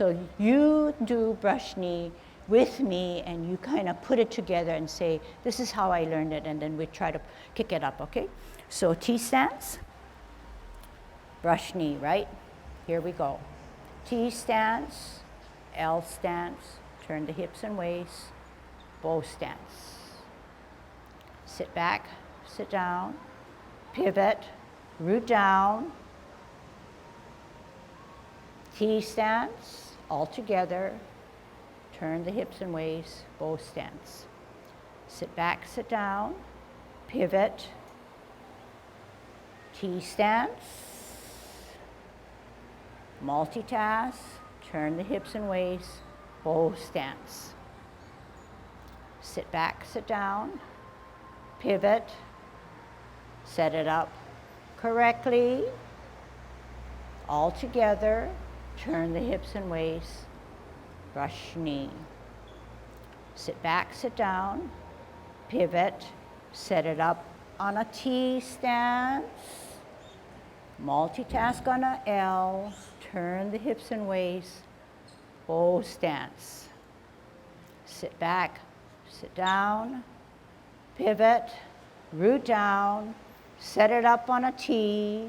So you do brush knee with me, and you kind of put it together and say, this is how I learned it, and then we try to kick it up, okay? So T stance, brush knee, right? Here we go. T stance, L stance, turn the hips and waist, bow stance. Sit back, sit down, pivot, root down, T stance, all together, turn the hips and waist, bow stance. Sit back, sit down, pivot, T stance, multitask, turn the hips and waist, bow stance. Sit back, sit down, pivot, set it up correctly, all together, turn the hips and waist, brush knee. Sit back, sit down, pivot, set it up on a T stance, multitask on a L, turn the hips and waist, bow stance. Sit back, sit down, pivot, root down, set it up on a T,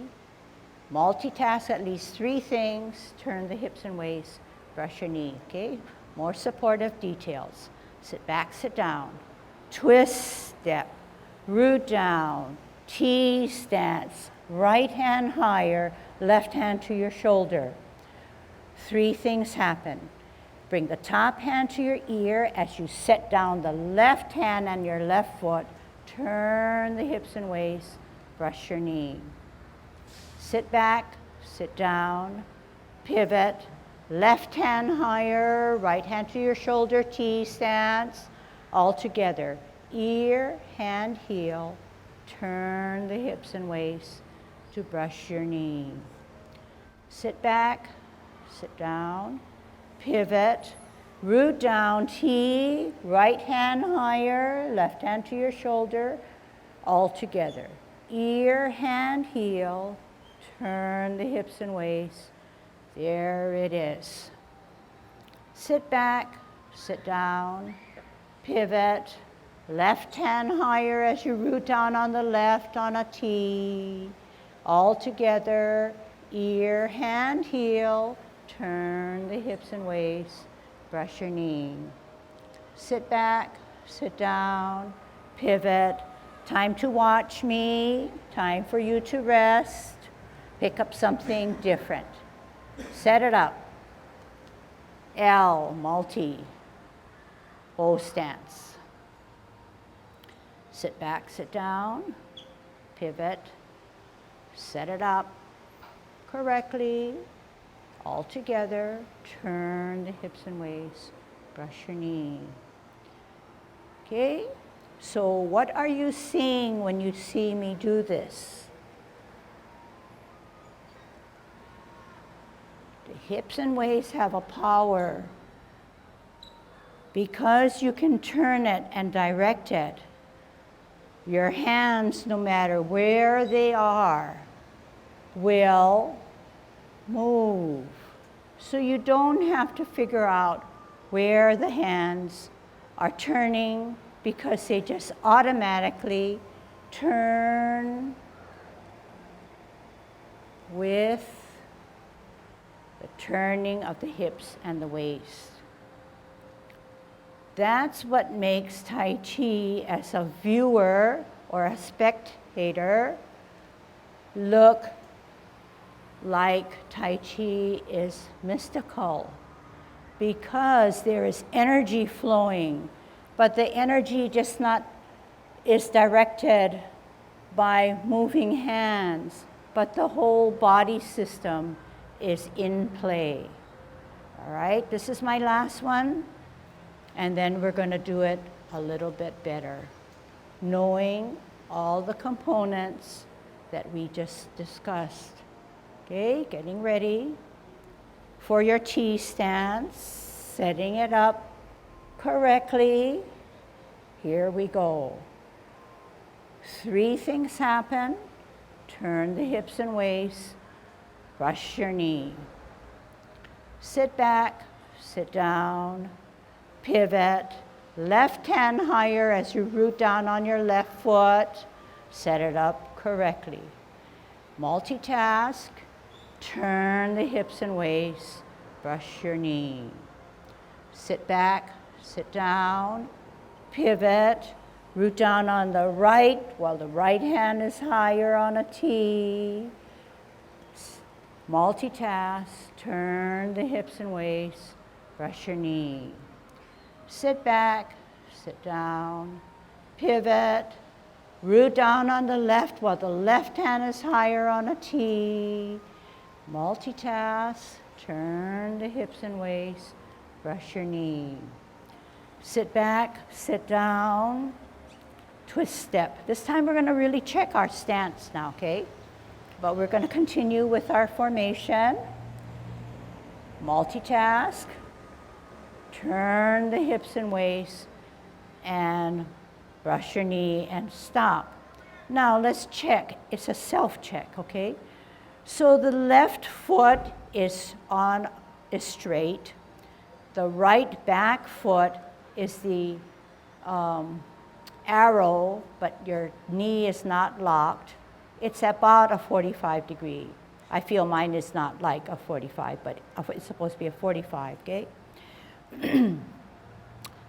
multitask at least 3 things, turn the hips and waist, brush your knee, okay? More supportive details. Sit back, sit down, twist step, root down, T stance, right hand higher, left hand to your shoulder. 3 things happen. Bring the top hand to your ear as you set down the left hand and your left foot. Turn the hips and waist, brush your knee. Sit back, sit down, pivot, left hand higher, right hand to your shoulder, T stance, all together. Ear, hand, heel, turn the hips and waist to brush your knee. Sit back, sit down, pivot, root down, T, right hand higher, left hand to your shoulder, all together. Ear, hand, heel, turn the hips and waist. There it is. Sit back, sit down, pivot, left hand higher as you root down on the left on a T. All together, ear, hand, heel, turn the hips and waist, brush your knee. Sit back, sit down, pivot. Time to watch me, time for you to rest. Pick up something different. Set it up. L, multi, bow stance. Sit back, sit down, pivot, set it up correctly, all together, turn the hips and waist, brush your knee. Okay, so what are you seeing when you see me do this? The hips and waist have a power because you can turn it and direct it. Your hands, no matter where they are, will move. So you don't have to figure out where the hands are turning because they just automatically turn with the turning of the hips and the waist. That's what makes Tai Chi as a viewer or a spectator look like Tai Chi is mystical, because there is energy flowing, but the energy just not is directed by moving hands, but the whole body system is in play. All right, this is my last one, and then we're going to do it a little bit better, knowing all the components that we just discussed. Okay, getting ready for your T stance, setting it up correctly. Here we go. 3 things happen. Turn the hips and waist, brush your knee. sit back, sit down, pivot, left hand higher as you root down on your left foot, set it up correctly. Multitask, turn the hips and waist, brush your knee. Sit back, sit down, pivot, root down on the right while the right hand is higher on a T. Multitask, turn the hips and waist, brush your knee. Sit back, sit down, pivot, root down on the left while the left hand is higher on a T. Multitask, turn the hips and waist, brush your knee. Sit back, sit down, twist step. This time we're going to really check our stance now, okay? But we're going to continue with our formation. Multitask, turn the hips and waist, and brush your knee and stop. Now let's check. It's a self-check, okay? So the left foot is straight. The right back foot is the arrow, but your knee is not locked. It's about a 45 degree. I feel mine is not like a 45, but it's supposed to be a 45, okay?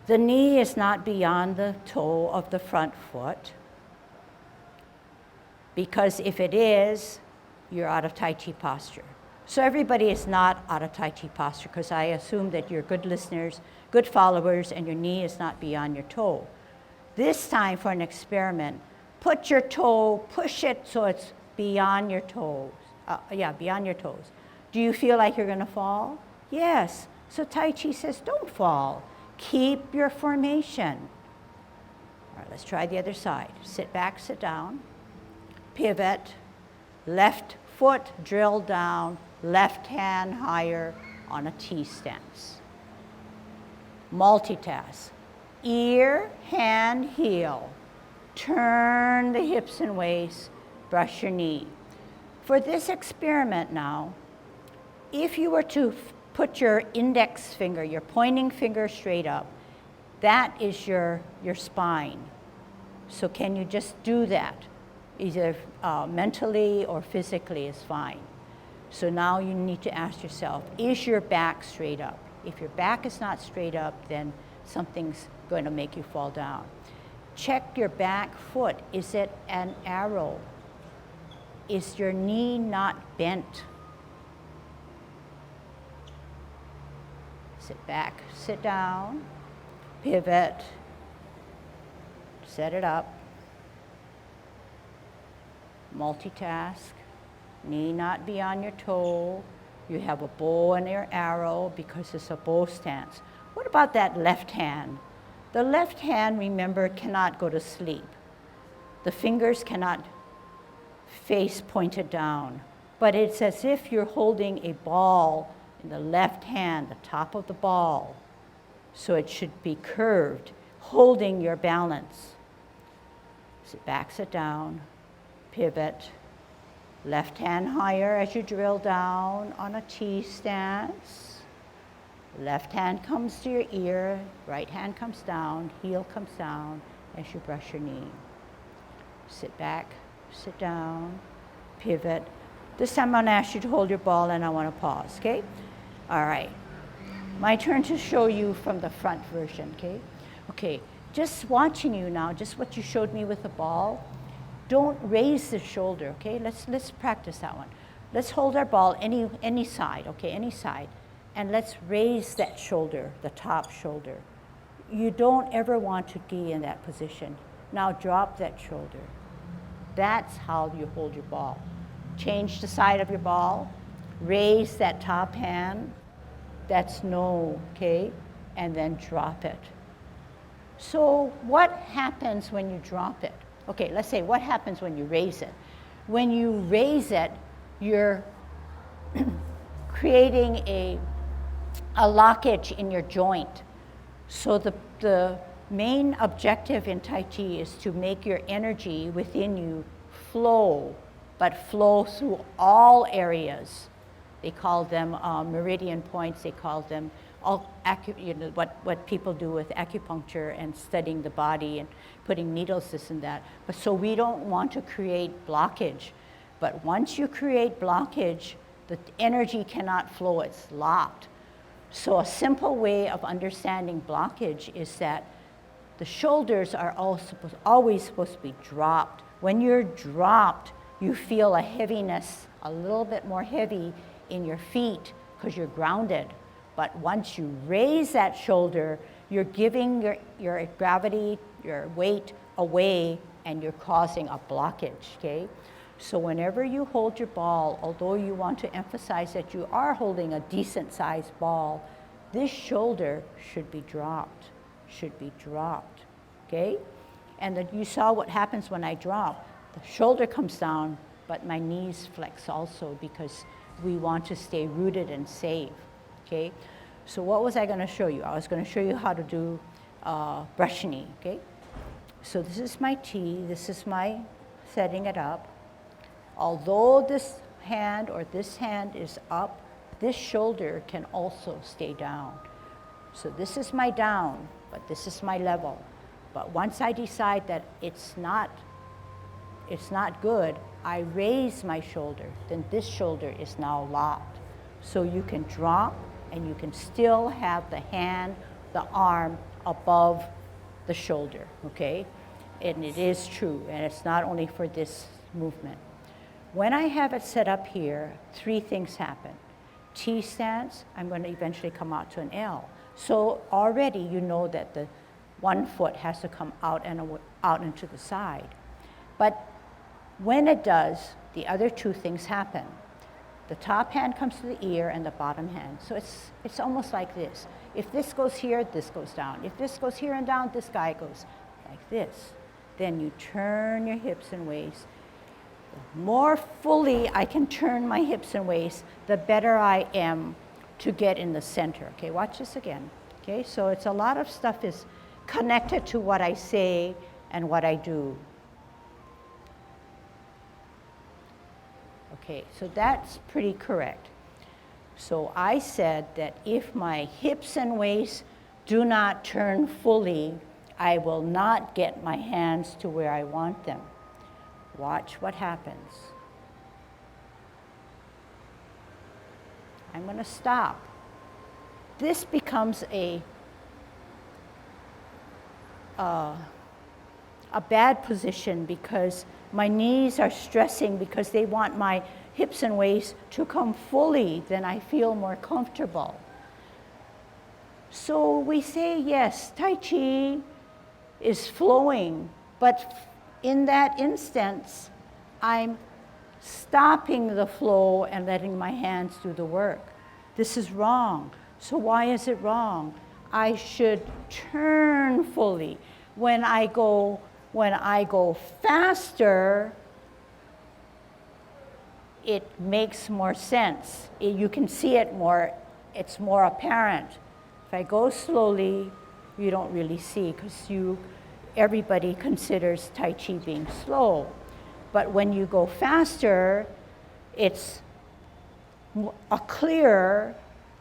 The knee is not beyond the toe of the front foot, because if it is, you're out of Tai Chi posture. So everybody is not out of Tai Chi posture, because I assume that you're good listeners, good followers, and your knee is not beyond your toe. This time for an experiment, put your toe, push it so it's beyond your toes. Beyond your toes. Do you feel like you're gonna fall? Yes. So Tai Chi says, don't fall. Keep your formation. All right, let's try the other side. Sit back, sit down, pivot, left foot drill down, left hand higher on a T stance. Multitask. Ear, hand, heel. Turn the hips and waist, brush your knee. For this experiment now, if you were to put your index finger, your pointing finger straight up, that is your spine. So can you just do that? Either mentally or physically is fine. So now you need to ask yourself, is your back straight up? If your back is not straight up, then something's going to make you fall down. Check your back foot. Is it an arrow? Is your knee not bent? Sit back, sit down, pivot, set it up, multitask, knee not beyond your toe. You have a bow and your arrow because it's a bow stance. What about that left hand? The left hand, remember, cannot go to sleep. The fingers cannot face pointed down, but it's as if you're holding a ball in the left hand, the top of the ball. So it should be curved, holding your balance. Sit back, sit down, pivot. Left hand higher as you drill down on a T stance. Left hand comes to your ear, right hand comes down, heel comes down as you brush your knee. Sit back, sit down, pivot. This time I'm going to ask you to hold your ball and I want to pause, okay? All right. My turn to show you from the front version, okay? Okay, just watching you now, just what you showed me with the ball. Don't raise the shoulder, okay? Let's practice that one. Let's hold our ball any side, okay, any side. And let's raise that shoulder, the top shoulder. You don't ever want to be in that position. Now drop that shoulder. That's how you hold your ball. Change the side of your ball, raise that top hand, that's no, okay? And then drop it. So what happens when you drop it? Okay, let's say what happens when you raise it. When you raise it, you're creating a lockage in your joint. So the main objective in Tai Chi is to make your energy within you flow, but flow through all areas They call them meridian points. They call them what people do with acupuncture and studying the body and putting needles, this and that. But so we don't want to create blockage. But once you create blockage, the energy cannot flow, it's locked. So a simple way of understanding blockage is that the shoulders are always supposed to be dropped. When you're dropped, you feel a heaviness, a little bit more heavy in your feet because you're grounded. But once you raise that shoulder, you're giving your gravity, your weight away, and you're causing a blockage, okay? So whenever you hold your ball, although you want to emphasize that you are holding a decent sized ball, this shoulder should be dropped, okay? And you saw what happens when I drop. The shoulder comes down, but my knees flex also because we want to stay rooted and safe, okay? So what was I gonna show you? I was gonna show you how to do brush knee, okay? So this is my T, this is my setting it up. Although this hand or this hand is up, this shoulder can also stay down. So this is my down, but this is my level. But once I decide that it's not good, I raise my shoulder, then this shoulder is now locked. So you can drop and you can still have the hand, the arm above the shoulder, okay? And it is true, and it's not only for this movement. When I have it set up here, 3 things happen. T stance, I'm going to eventually come out to an L. So already you know that the one foot has to come out and out into the side. But when it does, the other 2 things happen. The top hand comes to the ear and the bottom hand. So it's almost like this. If this goes here, this goes down. If this goes here and down, this guy goes like this. Then you turn your hips and waist. The more fully I can turn my hips and waist, the better I am to get in the center. Okay, watch this again. Okay, so it's a lot of stuff is connected to what I say and what I do. Okay, so that's pretty correct. So I said that if my hips and waist do not turn fully, I will not get my hands to where I want them. Watch what happens. I'm going to stop. This becomes a bad position because my knees are stressing because they want my hips and waist to come fully, then I feel more comfortable. So we say, yes, Tai Chi is flowing, but in that instance, I'm stopping the flow and letting my hands do the work. This is wrong. So why is it wrong? I should turn fully. When I go faster, it makes more sense. You can see it more, it's more apparent. If I go slowly, you don't really see because everybody considers Tai Chi being slow. But when you go faster, it's clearer.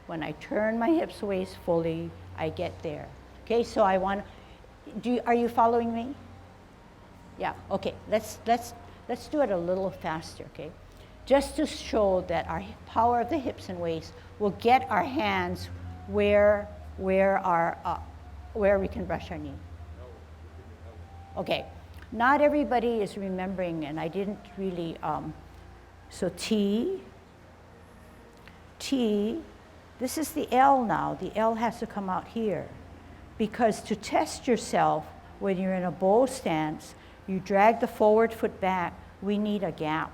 When I turn my hips waist fully, I get there. Okay, so are you following me? Yeah, okay, let's do it a little faster, okay? Just to show that our power of the hips and waist will get our hands where we can brush our knee. Okay, not everybody is remembering, and I didn't really, so T, this is the L now. The L has to come out here. Because to test yourself, when you're in a bow stance, you drag the forward foot back, we need a gap.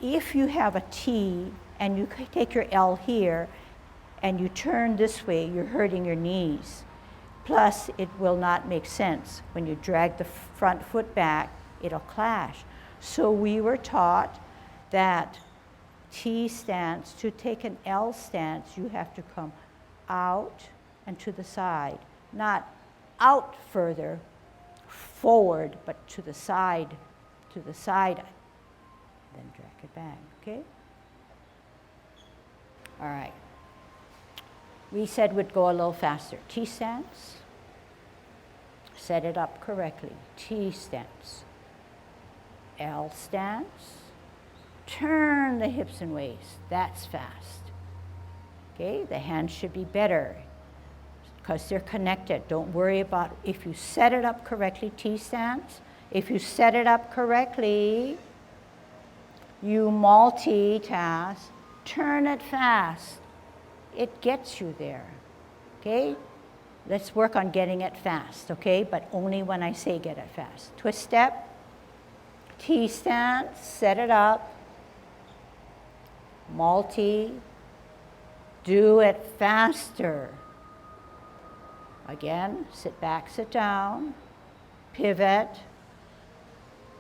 If you have a T and you take your L here and you turn this way, you're hurting your knees. Plus, it will not make sense. When you drag the front foot back, it'll clash. So we were taught that T stance, to take an L stance, you have to come out and to the side. Not out further, forward, but to the side, then drag it back, okay? All right. We said we'd go a little faster. T stance. Set it up correctly. T stance. L stance. Turn the hips and waist. That's fast. Okay, the hands should be better because they're connected. Don't worry about if you set it up correctly, T stance. If you set it up correctly, you multitask, turn it fast. It gets you there, okay? Let's work on getting it fast, okay? But only when I say get it fast. Twist step, T stance, set it up, multi, do it faster. Again, sit back, sit down, pivot,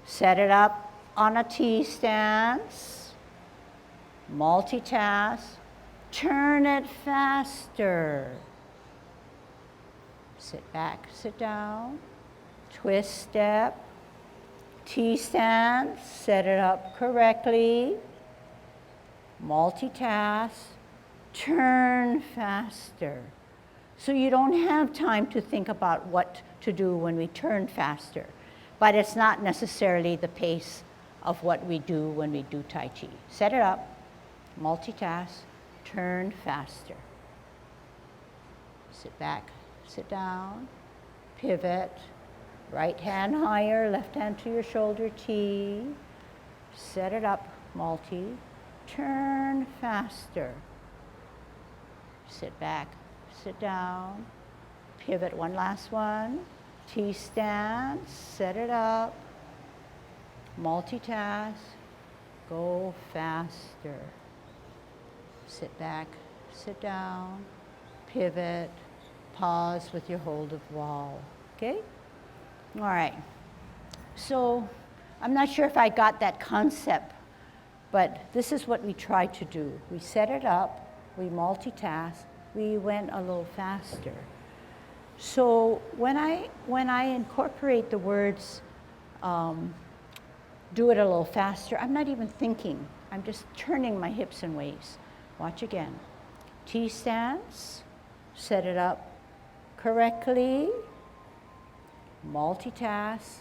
set it up on a T stance, multitask, turn it faster. Sit back, sit down, twist step, T stance, set it up correctly, multitask, turn faster. So you don't have time to think about what to do when we turn faster, but it's not necessarily the pace of what we do when we do Tai Chi. Set it up, multitask, turn faster. Sit back, sit down, pivot, right hand higher, left hand to your shoulder, T. Set it up, multi, turn faster. Sit back, sit down, pivot, one last one, T stance, set it up, multitask, go faster. Sit back, sit down, pivot, pause with your hold of wall, okay? All right, so I'm not sure if I got that concept, but this is what we try to do. We set it up, we multitask, we went a little faster. So when I incorporate the words, do it a little faster, I'm not even thinking. I'm just turning my hips and waist. Watch again. T stance, set it up correctly, multitask,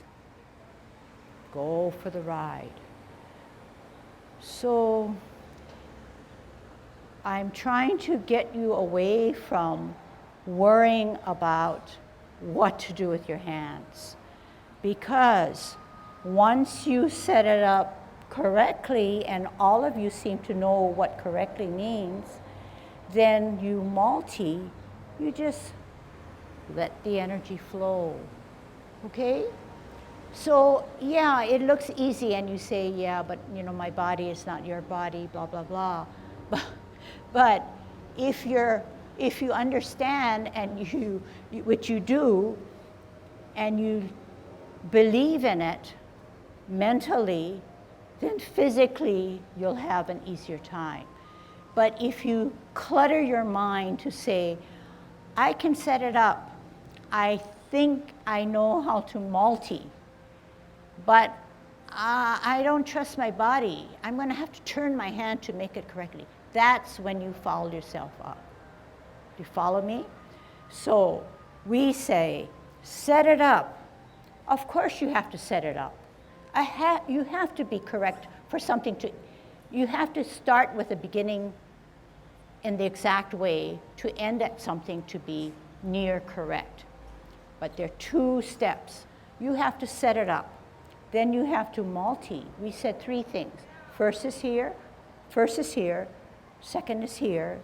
go for the ride. So I'm trying to get you away from worrying about what to do with your hands, because once you set it up correctly, and all of you seem to know what correctly means, then you just let the energy flow, okay? So yeah, it looks easy and you say, yeah, but you know, my body is not your body, blah, blah, blah. But if you understand and what you do, and you believe in it mentally, then physically you'll have an easier time. But if you clutter your mind to say, I can set it up, I think I know how to multi, but I don't trust my body, I'm going to have to turn my hand to make it correctly. That's when you foul yourself up. Do you follow me? So we say, set it up. Of course you have to set it up. You have to be correct for something to, you have to start with the beginning in the exact way to end at something to be near correct. But there are 2 steps. You have to set it up. Then you have to multi. We said 3 things. First is here, second is here,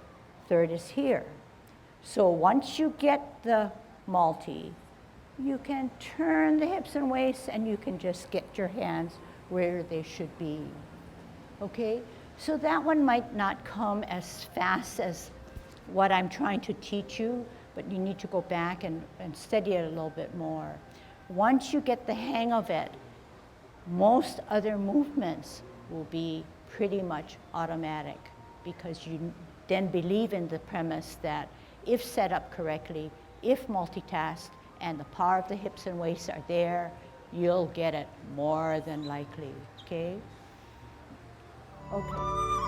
third is here. So once you get the multi, you can turn the hips and waist and you can just get your hands where they should be, okay? So that one might not come as fast as what I'm trying to teach you, but you need to go back and study it a little bit more. Once you get the hang of it, most other movements will be pretty much automatic, because you then believe in the premise that if set up correctly, if multitasked, and the power of the hips and waist are there, you'll get it more than likely, okay? Okay.